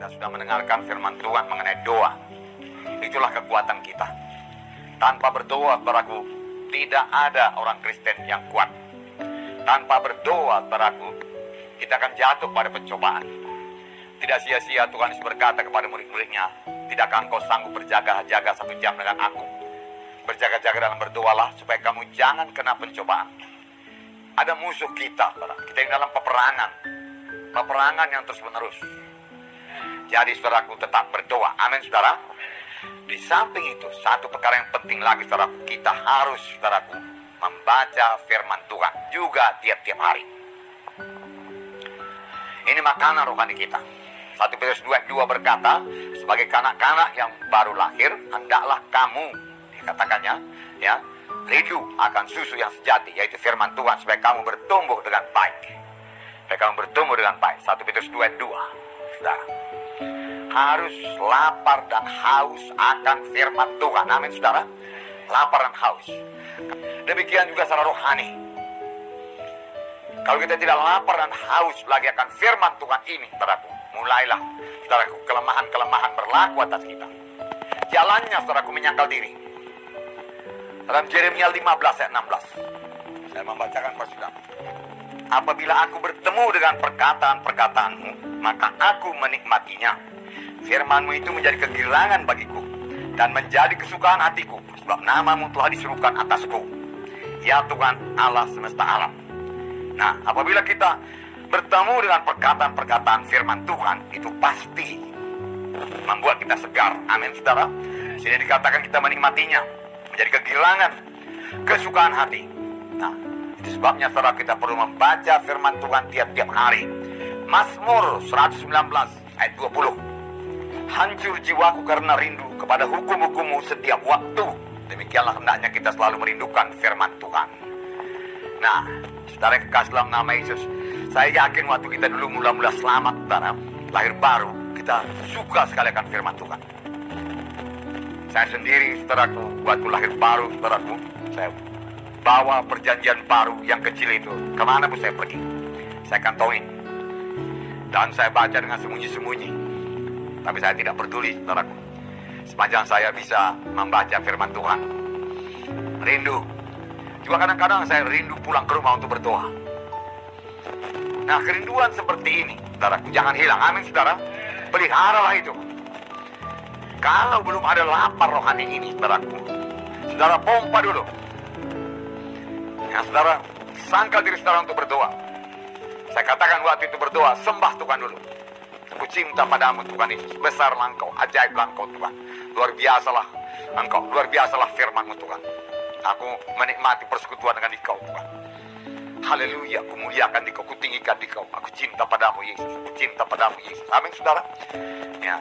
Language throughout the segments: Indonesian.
Kita sudah mendengarkan firman Tuhan mengenai doa. Itulah kekuatan kita. Tanpa berdoa, saudaraku, tidak ada orang Kristen yang kuat. Tanpa berdoa, saudaraku, kita akan jatuh pada pencobaan. Tidak sia-sia Tuhan Yesus berkata kepada murid-muridnya, tidakkah engkau sanggup berjaga-jaga 1 jam dengan aku? Berjaga-jaga dalam berdoalah supaya kamu jangan kena pencobaan. Ada musuh kita, saudara. Kita ini dalam peperangan yang terus-menerus. Jadi saudaraku, tetap berdoa. Amin, saudara. Di samping itu, satu perkara yang penting lagi, saudaraku, kita harus, saudaraku, membaca firman Tuhan juga tiap-tiap hari. Ini makanan rohani kita. 1 Petrus 2:2 berkata, sebagai kanak-kanak yang baru lahir, hendaklah kamu, dikatakannya, ya, rindu akan susu yang sejati, yaitu firman Tuhan, supaya kamu bertumbuh dengan baik. Supaya kamu bertumbuh dengan baik. 1 Petrus 2:2, saudara. Harus lapar dan haus akan firman Tuhan. Amin, saudara. Lapar dan haus. Demikian juga secara rohani. Kalau kita tidak lapar dan haus lagi akan firman Tuhan ini, saudaraku, mulailah, saudaraku, kelemahan-kelemahan berlaku atas kita. Jalannya, saudaraku, menyangkal diri. Dalam Yeremia 15 ayat 16, saya membacakan kepada saudara. Apabila aku bertemu dengan perkataan-perkataanmu, maka aku menikmatinya. Firmanmu itu menjadi kegirangan bagiku dan menjadi kesukaan hatiku, sebab namamu telah diserukan atasku, ya Tuhan Allah semesta alam. Nah, apabila kita bertemu dengan perkataan-perkataan firman Tuhan, itu pasti membuat kita segar. Amin, saudara. Sini dikatakan kita menikmatinya, menjadi kegirangan, kesukaan hati. Nah, itu sebabnya, saudara, kita perlu membaca firman Tuhan tiap-tiap hari. Mazmur 119 ayat 20. Hancur jiwaku karena rindu kepada hukum-hukummu setiap waktu. Demikianlah hendaknya kita selalu merindukan firman Tuhan. Nah, saudara yang kekasih dalam nama Yesus, saya yakin waktu kita dulu mula-mula selamat, saudara, lahir baru, kita suka sekali akan firman Tuhan. Saya sendiri, saudaraku, waktu lahir baru, saudaraku, saya bawa perjanjian baru yang kecil itu. Kemana pun saya pergi, saya kantongin. Dan saya baca dengan sembunyi-sembunyi. Tapi saya tidak peduli, saudaraku, sepanjang saya bisa membaca firman Tuhan. Rindu. Juga kadang-kadang saya rindu pulang ke rumah untuk berdoa. Nah, kerinduan seperti ini, saudaraku, jangan hilang. Amin, saudara. Peliharalah itu. Kalau belum ada lapar rohani ini, saudaraku, saudara pompa dulu. Ya, saudara, sangkal diri saudara untuk berdoa. Saya katakan waktu itu berdoa, sembah Tuhan dulu. Aku cinta padamu Tuhan Yesus, besarlah engkau, ajaiblah engkau Tuhan. Luar biasalah engkau, luar biasalah firman-Mu Tuhan. Aku menikmati persekutuan dengan Engkau Tuhan. Haleluya, aku muliakan Engkau, aku tinggikan Engkau. Aku cinta padamu Yesus, aku cinta padamu Yesus. Amin, saudara. Ya,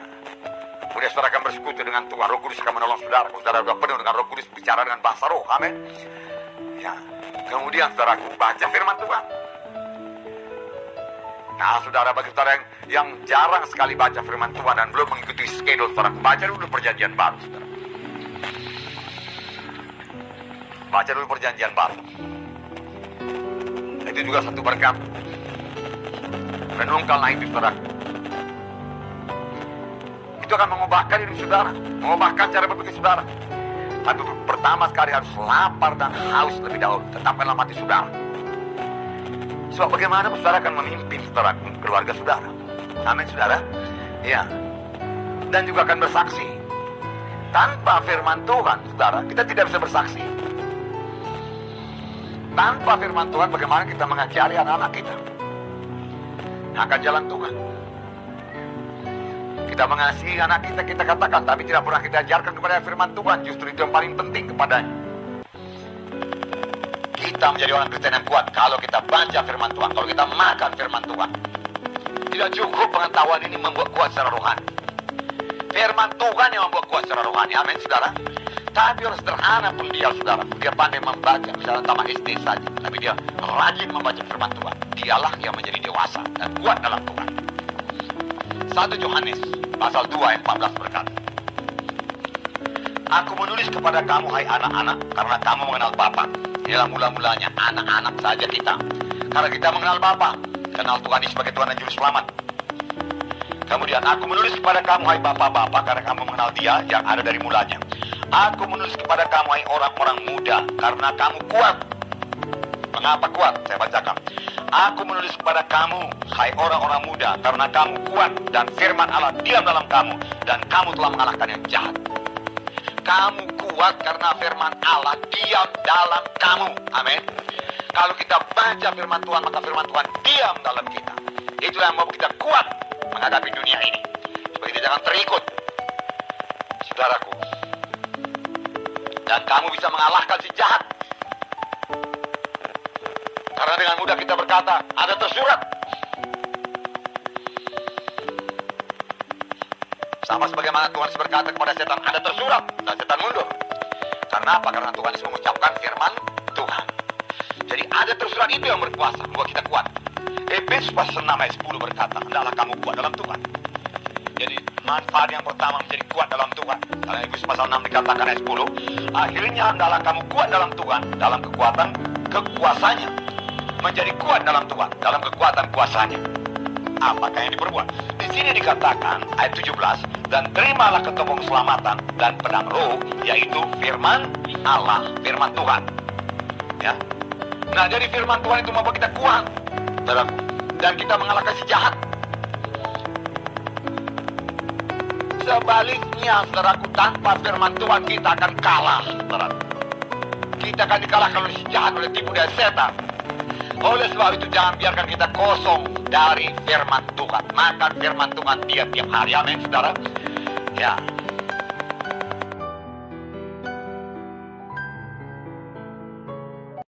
kemudian saudara akan bersekutu dengan Tuhan. Roh Kudus akan menolong saudara. Saudara sudah penuh dengan Roh Kudus, bicara dengan bahasa roh. Amin. Ya, kemudian saudara baca firman Tuhan. Nah, saudara, bagi saudara yang jarang sekali baca firman Tuhan dan belum mengikuti schedule, saudara, baca dulu perjanjian baru, saudara. Baca dulu perjanjian baru. Itu juga satu berkat. Renungkanlah itu, saudara. Itu akan mengubahkan hidup saudara, mengubahkan cara berpikir saudara. Tapi pertama sekali harus lapar dan haus lebih dahulu. Tetapkanlah mati saudara. Sebab bagaimana saudara akan memimpin saudara, keluarga saudara. Amin, saudara. Ya. Dan juga akan bersaksi. Tanpa firman Tuhan, saudara, kita tidak bisa bersaksi. Tanpa firman Tuhan, bagaimana kita mengajari anak-anak kita akan jalan Tuhan. Kita mengasihi anak kita, kita katakan, tapi tidak pernah kita ajarkan kepada firman Tuhan. Justru itu yang paling penting kepadanya. Kita menjadi orang Kristen yang kuat kalau kita baca firman Tuhan, kalau kita makan firman Tuhan. Tidak cukup pengetahuan ini membuat kuat secara rohani. Firman Tuhan yang membuat kuat secara rohani. Amin, saudara. Tapi orang sederhana pun dia, saudara, dia pandai membaca, misalnya tamat SD saja, tapi dia rajin membaca firman Tuhan. Dialah yang menjadi dewasa dan kuat dalam Tuhan. 1 Yohanes pasal 2 ayat 14 berkata, Aku menulis kepada kamu, hai anak-anak, karena kamu mengenal Bapa. Inilah mula-mulanya anak-anak saja kita. Karena kita mengenal Bapa, kenal Tuhan sebagai Tuhan dan Juru Selamat. Kemudian aku menulis kepada kamu, hai bapak-bapak, karena kamu mengenal Dia yang ada dari mulanya. Aku menulis kepada kamu, hai orang-orang muda, karena kamu kuat. Mengapa kuat? Saya bacakan. Aku menulis kepada kamu, hai orang-orang muda, karena kamu kuat dan firman Allah diam dalam kamu, dan kamu telah mengalahkan yang jahat. Kamu kuat karena firman Allah diam dalam kamu. Amin. Kalau kita baca firman Tuhan, maka firman Tuhan diam dalam kita. Itulah yang membuat kita kuat menghadapi dunia ini, supaya kita jangan terikut, saudaraku. Dan kamu bisa mengalahkan si jahat. Karena dengan mudah kita berkata, ada tersurat. Sama sebagaimana Tuhan berkata kepada setan, ada tersurat, dan setan mundur. Karena apa? Karena Tuhan Yesus mengucapkan firman Tuhan. Jadi ada tersurat itu yang berkuasa, membuat kita kuat. Efesus pasal 6 ayat 10 berkata, hendaklah kamu kuat dalam Tuhan. Jadi manfaat yang pertama menjadi kuat dalam Tuhan. Karena Efesus pasal 6 dikatakan ayat 10, akhirnya hendaklah kamu kuat dalam Tuhan, dalam kekuatan kekuasanya. Menjadi kuat dalam Tuhan, dalam kekuatan kuasanya. Apakah yang diperbuat? Di sini dikatakan ayat 17, dan terimalah ketopong keselamatan dan pedang roh, yaitu firman Allah, firman Tuhan. Ya. Nah, jadi firman Tuhan itu membuat kita kuat, saudaraku, dan kita mengalahkan si jahat. Sebaliknya, saudaraku, tanpa firman Tuhan kita akan kalah, saudaraku. Kita akan dikalahkan oleh si jahat, oleh tipu daya setan. Oleh sebab itu jangan biarkan kita kosong dari firman Tuhan. Makan firman Tuhan tiap-tiap hari. Amin, saudara. Ya,